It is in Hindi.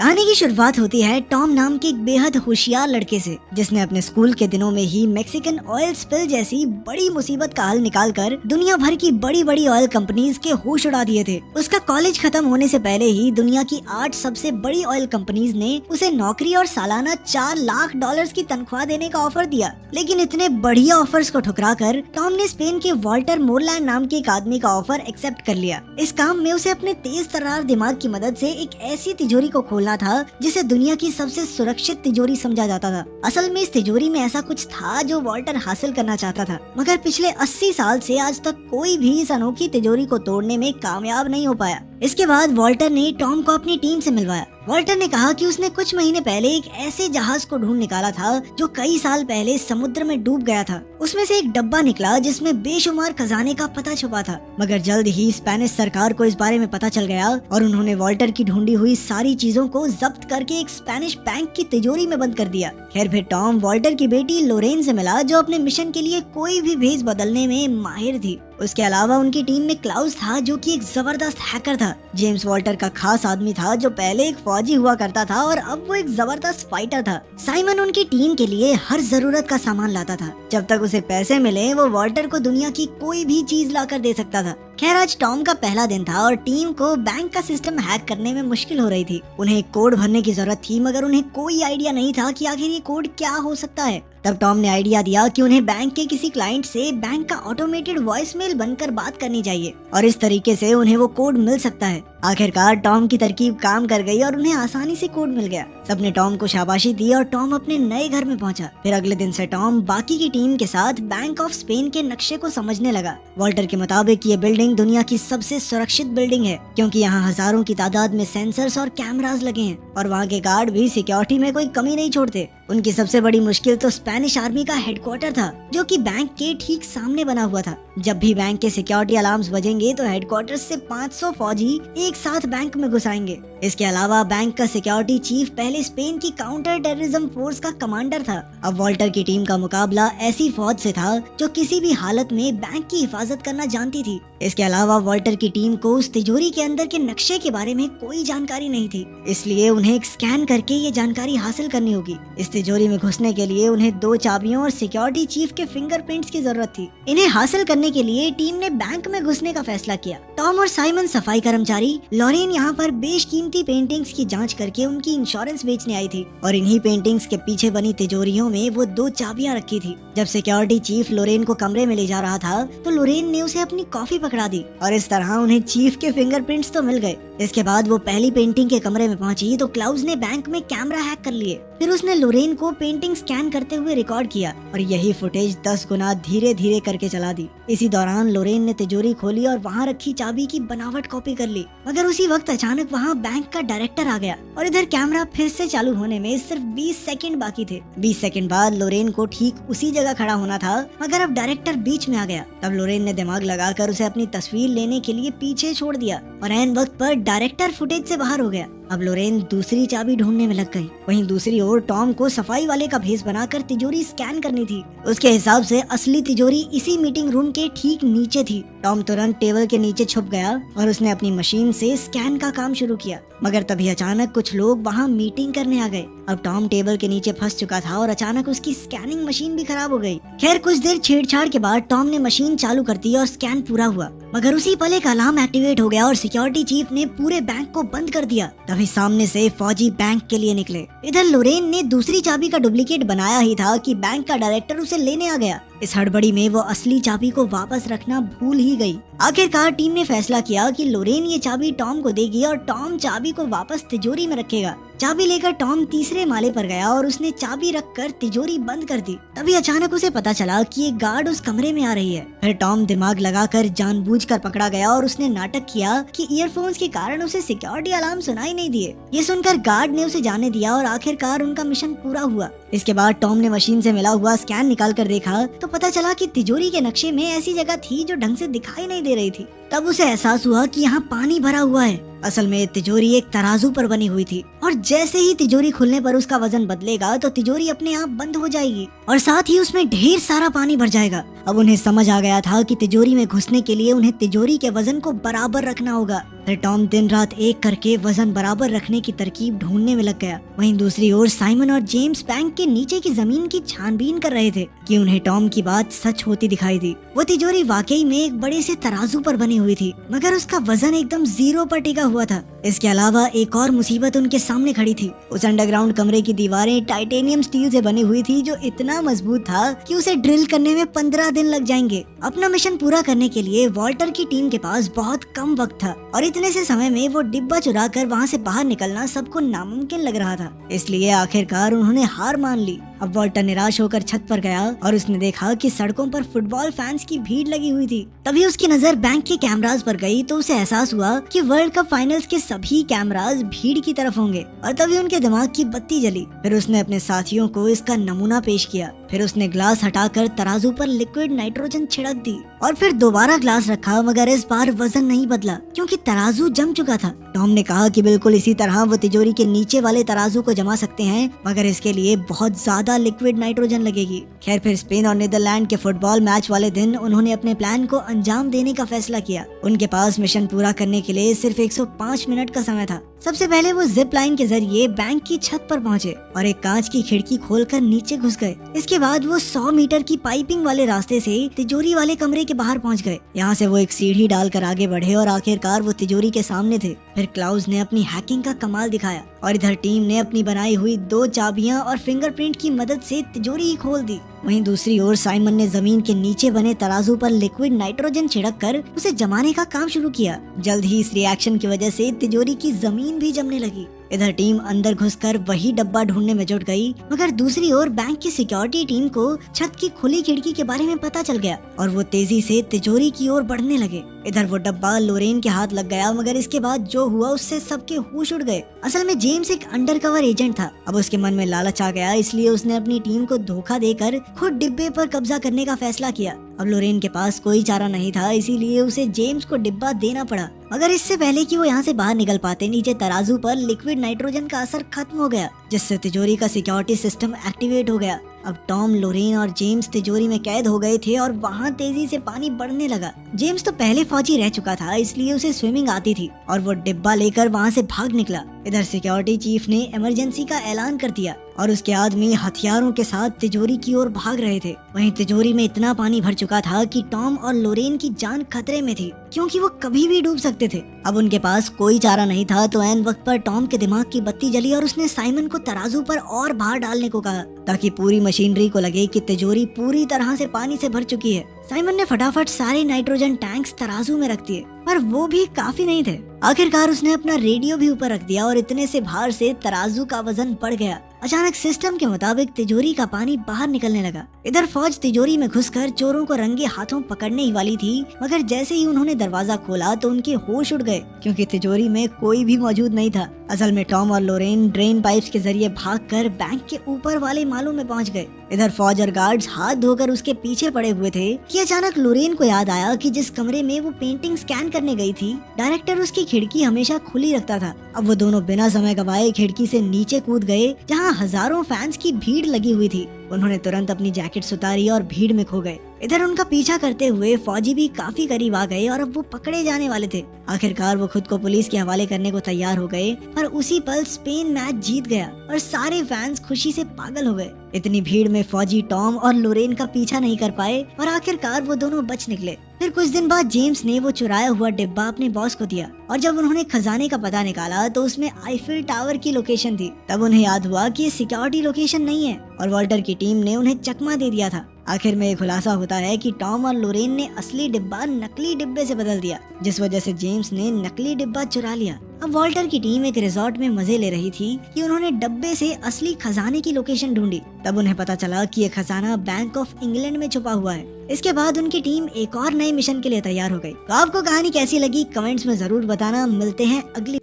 कहानी की शुरुआत होती है टॉम नाम के एक बेहद होशियार लड़के से, जिसने अपने स्कूल के दिनों में ही मैक्सिकन ऑयल स्पिल जैसी बड़ी मुसीबत का हल निकालकर दुनिया भर की बड़ी बड़ी ऑयल कंपनीज के होश उड़ा दिए थे। उसका कॉलेज खत्म होने से पहले ही दुनिया की 8 सबसे बड़ी ऑयल कंपनीज ने उसे नौकरी और सालाना $4 लाख की तनख्वाह देने का ऑफर दिया। लेकिन इतने बढ़िया ऑफर्स को ठुकरा कर टॉम ने स्पेन के वॉल्टर मोरलैंड नाम के एक आदमी का ऑफर एक्सेप्ट कर लिया। इस काम में उसे अपने तेज तर्रार दिमाग की मदद से एक ऐसी तिजोरी को खोलना था जिसे दुनिया की सबसे सुरक्षित तिजोरी समझा जाता था। असल में इस तिजोरी में ऐसा कुछ था जो वॉल्टर हासिल करना चाहता था, मगर पिछले 80 साल से आज तक कोई भी इस अनोखी तिजोरी को तोड़ने में कामयाब नहीं हो पाया। इसके बाद वॉल्टर ने टॉम को अपनी टीम से मिलवाया। वॉल्टर ने कहा कि उसने कुछ महीने पहले एक ऐसे जहाज को ढूंढ निकाला था जो कई साल पहले समुद्र में डूब गया था। उसमें से एक डब्बा निकला जिसमें बेशुमार खजाने का पता छुपा था, मगर जल्द ही स्पेनिश सरकार को इस बारे में पता चल गया और उन्होंने वॉल्टर की ढूंढी हुई सारी चीजों को जब्त करके एक स्पेनिश बैंक की तिजोरी में बंद कर दिया। खैर फिर टॉम वॉल्टर की बेटी लोरेन से मिला, जो अपने मिशन के लिए कोई भी भेस बदलने में माहिर थी। उसके अलावा उनकी टीम में क्लाउस था, जो कि एक जबरदस्त हैकर था। जेम्स वॉल्टर का खास आदमी था, जो पहले एक फौजी हुआ करता था और अब वो एक जबरदस्त फाइटर था। साइमन उनकी टीम के लिए हर जरूरत का सामान लाता था। जब तक उसे पैसे मिले वो वॉल्टर को दुनिया की कोई भी चीज लाकर दे सकता था। खैर आज टॉम का पहला दिन था और टीम को बैंक का सिस्टम हैक करने में मुश्किल हो रही थी। उन्हें एक कोड भरने की जरूरत थी, मगर उन्हें कोई आइडिया नहीं था कि आखिर ये कोड क्या हो सकता है। तब टॉम ने आइडिया दिया कि उन्हें बैंक के किसी क्लाइंट से बैंक का ऑटोमेटेड वॉइस मेल बनकर बात करनी चाहिए और इस तरीके से उन्हें वो कोड मिल सकता है। आखिरकार टॉम की तरकीब काम कर गई और उन्हें आसानी से कोड मिल गया। सबने टॉम को शाबाशी दी और टॉम अपने नए घर में पहुंचा। फिर अगले दिन से टॉम बाकी की टीम के साथ बैंक ऑफ स्पेन के नक्शे को समझने लगा। वॉल्टर के मुताबिक ये बिल्डिंग दुनिया की सबसे सुरक्षित बिल्डिंग है, क्योंकि यहाँ हजारों की तादाद में सेंसर्स और कैमरास लगे हैं और वहाँ के गार्ड भी सिक्योरिटी में कोई कमी नहीं छोड़ते। उनकी सबसे बड़ी मुश्किल तो स्पेनिश आर्मी का हेडक्वार्टर था, जो कि बैंक के ठीक सामने बना हुआ था। जब भी बैंक के सिक्योरिटी अलार्म्स बजेंगे तो हेडक्वार्टर से 500 फौजी एक साथ बैंक में घुस आएंगे। इसके अलावा बैंक का सिक्योरिटी चीफ पहले स्पेन की काउंटर टेररिज्म फोर्स का कमांडर था। अब वॉल्टर की टीम का मुकाबला ऐसी फौज से था जो किसी भी हालत में बैंक की हिफाजत करना जानती थी। इसके अलावा वॉल्टर की टीम को उस तिजोरी के अंदर के नक्शे के बारे में कोई जानकारी नहीं थी, इसलिए उन्हें एक स्कैन करके ये जानकारी हासिल करनी होगी। इस तिजोरी में घुसने के लिए उन्हें 2 चाबियों और सिक्योरिटी चीफ के फिंगरप्रिंट्स की जरूरत थी। इन्हें हासिल करने के लिए टीम ने बैंक में घुसने का फैसला किया। टॉम और साइमन सफाई कर्मचारी, लॉरेन यहाँ पर बेशकीमती पेंटिंग्स की जांच करके उनकी इंश्योरेंस बेचने आई थी और इन्हीं पेंटिंग्स के पीछे बनी तिजोरियों में वो 2 चाबियां रखी थी। जब सिक्योरिटी चीफ लोरेन को कमरे में ले जा रहा था तो लोरेन ने उसे अपनी कॉफी पकड़ा दी और इस तरह उन्हें चीफ के फिंगरप्रिंट्स तो मिल गए। इसके बाद वो पहली पेंटिंग के कमरे में पहुंची तो क्लाउस ने बैंक में कैमरा हैक कर लिए। फिर उसने लोरेन को पेंटिंग स्कैन करते हुए रिकॉर्ड किया और यही फुटेज 10 गुना धीरे धीरे करके चला दी। इसी दौरान लोरेन ने तिजोरी खोली और वहाँ रखी चाबी की बनावट कॉपी कर ली, मगर उसी वक्त अचानक वहाँ बैंक का डायरेक्टर आ गया और इधर कैमरा फिर से चालू होने में सिर्फ 20 सेकंड बाकी थे। 20 सेकंड बाद लोरेन को ठीक उसी जगह खड़ा होना था, मगर अब डायरेक्टर बीच में आ गया। तब लोरेन ने दिमाग लगाकर उसे अपनी तस्वीर लेने के लिए पीछे छोड़ दिया और ऐन वक्त पर डायरेक्टर फुटेज से बाहर हो गया। अब लोरेन दूसरी चाबी ढूंढने में लग गई। वहीं दूसरी ओर टॉम को सफाई वाले का भेस बनाकर तिजोरी स्कैन करनी थी। उसके हिसाब से असली तिजोरी इसी मीटिंग रूम के ठीक नीचे थी। टॉम तुरंत टेबल के नीचे छुप गया और उसने अपनी मशीन से स्कैन का काम शुरू किया, मगर तभी अचानक कुछ लोग वहाँ मीटिंग करने आ गए। अब टॉम टेबल के नीचे फंस चुका था और अचानक उसकी स्कैनिंग मशीन भी खराब हो गई। खैर कुछ देर छेड़छाड़ के बाद टॉम ने मशीन चालू कर दी और स्कैन पूरा हुआ, मगर उसी पल एक अलार्म एक्टिवेट हो गया और सिक्योरिटी चीफ ने पूरे बैंक को बंद कर दिया। तभी सामने से फौजी बैंक के लिए निकले। इधर लोरेन ने दूसरी चाबी का डुप्लीकेट बनाया ही था कि बैंक का डायरेक्टर उसे लेने आ गया। इस हड़बड़ी में वो असली चाबी को वापस रखना भूल ही गई। आखिरकार टीम ने फैसला किया कि लोरेन ये चाबी टॉम को देगी और टॉम चाबी को वापस तिजोरी में रखेगा। चाबी लेकर टॉम तीसरे माले पर गया और उसने चाबी रखकर तिजोरी बंद कर दी। तभी अचानक उसे पता चला कि एक गार्ड उस कमरे में आ रही है। फिर टॉम दिमाग लगाकर जानबूझकर पकड़ा गया और उसने नाटक किया कि ईयरफोन्स के कारण उसे सिक्योरिटी अलार्म सुनाई नहीं दिए। ये सुनकर गार्ड ने उसे जाने दिया और आखिरकार उनका मिशन पूरा हुआ। इसके बाद टॉम ने मशीन से मिला हुआ स्कैन निकाल कर देखा तो पता चला कि तिजोरी के नक्शे में ऐसी जगह थी जो ढंग से दिखाई नहीं दे रही थी। तब उसे एहसास हुआ कि यहाँ पानी भरा हुआ है। असल में तिजोरी एक तराजू पर बनी हुई थी और जैसे ही तिजोरी खुलने पर उसका वजन बदलेगा तो तिजोरी अपने आप बंद हो जाएगी और साथ ही उसमें ढेर सारा पानी भर जाएगा। अब उन्हें समझ आ गया था कि तिजोरी में घुसने के लिए उन्हें तिजोरी के वजन को बराबर रखना होगा। फिर टॉम दिन रात एक करके वजन बराबर रखने की तरकीब ढूंढने में लग गया। वहीं दूसरी ओर साइमन और जेम्स बैंक के नीचे की जमीन की छानबीन कर रहे थे कि उन्हें टॉम की बात सच होती दिखाई दी। वो तिजोरी वाकई में एक बड़े से तराजू पर बनी हुई थी, मगर उसका वजन एकदम 0 पर टिका हुआ था। इसके अलावा एक और मुसीबत उनके सामने खड़ी थी। उस अंडरग्राउंड कमरे की दीवारें टाइटेनियम स्टील से बनी हुई थी, जो इतना मजबूत था कि उसे ड्रिल करने में 15 दिन लग जाएंगे। अपना मिशन पूरा करने के लिए वॉल्टर की टीम के पास बहुत कम वक्त था और इतने से समय में वो डिब्बा चुरा कर वहाँ से बाहर निकलना सबको नामुमकिन लग रहा था। इसलिए आखिरकार उन्होंने हार मान ली। अब वॉल्टर निराश होकर छत पर गया और उसने देखा कि सड़कों पर फुटबॉल फैंस की भीड़ लगी हुई थी। तभी उसकी नजर बैंक के कैमरास पर गई तो उसे एहसास हुआ कि वर्ल्ड कप फाइनल्स के सभी कैमरास भीड़ की तरफ होंगे और तभी उनके दिमाग की बत्ती जली। फिर उसने अपने साथियों को इसका नमूना पेश किया। फिर उसने ग्लास हटाकर तराजू पर लिक्विड नाइट्रोजन छिड़क दी और फिर दोबारा ग्लास रखा, मगर इस बार वजन नहीं बदला क्योंकि तराजू जम चुका था। टॉम ने कहा कि बिल्कुल इसी तरह वो तिजोरी के नीचे वाले तराजू को जमा सकते हैं, मगर इसके लिए बहुत ज्यादा लिक्विड नाइट्रोजन लगेगी। खैर, फिर स्पेन और नीदरलैंड के फुटबॉल मैच वाले दिन उन्होंने अपने प्लान को अंजाम देने का फैसला किया। उनके पास मिशन पूरा करने के लिए सिर्फ 105 मिनट का समय था। सबसे पहले वो जिप लाइन के जरिए बैंक की छत पर पहुंचे और एक कांच की खिड़की खोलकर नीचे घुस गए। इसके बाद वो 100 मीटर की पाइपिंग वाले रास्ते से तिजोरी वाले कमरे के बाहर पहुंच गए। यहाँ से वो एक सीढ़ी डालकर आगे बढ़े और आखिरकार वो तिजोरी के सामने थे। फिर क्लाउज ने अपनी हैकिंग का कमाल दिखाया और इधर टीम ने अपनी बनाई हुई 2 चाबियां और फिंगरप्रिंट की मदद से तिजोरी ही खोल दी। वहीं दूसरी ओर साइमन ने जमीन के नीचे बने तराजू पर लिक्विड नाइट्रोजन छिड़क कर उसे जमाने का काम शुरू किया। जल्द ही इस रिएक्शन की वजह से तिजोरी की जमीन भी जमने लगी। इधर टीम अंदर घुसकर वही डब्बा ढूंढने में जुट गई, मगर दूसरी ओर बैंक की सिक्योरिटी टीम को छत की खुली खिड़की के बारे में पता चल गया और वो तेजी से तिजोरी की ओर बढ़ने लगे। इधर वो डब्बा लोरेन के हाथ लग गया, मगर इसके बाद जो हुआ उससे सबके होश उड़ गए। असल में जेम्स एक अंडरकवर एजेंट था। अब उसके मन में लालच आ गया, इसलिए उसने अपनी टीम को धोखा देकर खुद डिब्बे पर कब्जा करने का फैसला किया। अब लोरेन के पास कोई चारा नहीं था, इसीलिए उसे जेम्स को डिब्बा देना पड़ा। मगर इससे पहले कि वो यहाँ से बाहर निकल पाते, नीचे तराजू पर लिक्विड नाइट्रोजन का असर खत्म हो गया, जिससे तिजोरी का सिक्योरिटी सिस्टम एक्टिवेट हो गया। अब टॉम, लोरेन और जेम्स तिजोरी में कैद हो गए थे और वहाँ तेजी से पानी बढ़ने लगा। जेम्स तो पहले फौजी रह चुका था, इसलिए उसे स्विमिंग आती थी और वो डिब्बा लेकर वहाँ से भाग निकला। इधर सिक्योरिटी चीफ ने इमरजेंसी का ऐलान कर दिया और उसके आदमी हथियारों के साथ तिजोरी की ओर भाग रहे थे। वहीं तिजोरी में इतना पानी भर चुका था कि टॉम और लोरेन की जान खतरे में थी, क्योंकि वो कभी भी डूब सकते थे। अब उनके पास कोई चारा नहीं था, तो ऐन वक्त पर टॉम के दिमाग की बत्ती जली और उसने साइमन को तराजू पर और भार डालने को कहा, ताकि पूरी मशीनरी को लगे कि तिजोरी पूरी तरह से पानी से भर चुकी है। साइमन ने फटाफट सारे नाइट्रोजन टैंक्स तराजू में रख दिए, पर वो भी काफी नहीं थे। आखिरकार उसने अपना रेडियो भी ऊपर रख दिया और इतने से भार से तराजू का वजन बढ़ गया। अचानक सिस्टम के मुताबिक तिजोरी का पानी बाहर निकलने लगा। इधर फौज तिजोरी में घुसकर चोरों को रंगे हाथों पकड़ने ही वाली थी, मगर जैसे ही उन्होंने दरवाजा खोला तो उनके होश उड़ गए, क्योंकि तिजोरी में कोई भी मौजूद नहीं था। असल में टॉम और लोरेन ड्रेन पाइप्स के जरिए भागकर बैंक के ऊपर वाले मालों में पहुंच गए। इधर फौज और गार्ड्स हाथ धोकर उसके पीछे पड़े हुए थे कि अचानक लोरेन को याद आया कि जिस कमरे में वो पेंटिंग स्कैन करने गई थी, डायरेक्टर उसकी खिड़की हमेशा खुली रखता था। अब वो दोनों बिना समय गवाए खिड़की से नीचे कूद गए, जहाँ हजारों फैंस की भीड़ लगी हुई थी। उन्होंने तुरंत अपनी जैकेट्स उतारी और भीड़ में खो गए। इधर उनका पीछा करते हुए फौजी भी काफी करीब आ गए और अब वो पकड़े जाने वाले थे। आखिरकार वो खुद को पुलिस के हवाले करने को तैयार हो गए, पर उसी पल स्पेन मैच जीत गया और सारे फैंस खुशी से पागल हो गए। इतनी भीड़ में फौजी टॉम और लोरेन का पीछा नहीं कर पाए और आखिरकार वो दोनों बच निकले। फिर कुछ दिन बाद जेम्स ने वो चुराया हुआ डिब्बा अपने बॉस को दिया और जब उन्होंने खजाने का पता निकाला तो उसमें आईफिल टावर की लोकेशन थी। तब उन्हें याद हुआ कि ये सिक्योरिटी लोकेशन नहीं है और वॉल्टर की टीम ने उन्हें चकमा दे दिया था। आखिर में ये खुलासा होता है कि टॉम और लोरेन ने असली डिब्बा नकली डिब्बे से बदल दिया, जिस वजह से जेम्स ने नकली डिब्बा चुरा लिया। अब वॉल्टर की टीम एक रिजॉर्ट में मजे ले रही थी कि उन्होंने डब्बे से असली खजाने की लोकेशन ढूंढी। तब उन्हें पता चला कि ये खजाना बैंक ऑफ इंग्लैंड में छुपा हुआ है। इसके बाद उनकी टीम एक और नए मिशन के लिए तैयार हो गई। तो आपको कहानी कैसी लगी कमेंट्स में जरूर बताना। मिलते हैं अगली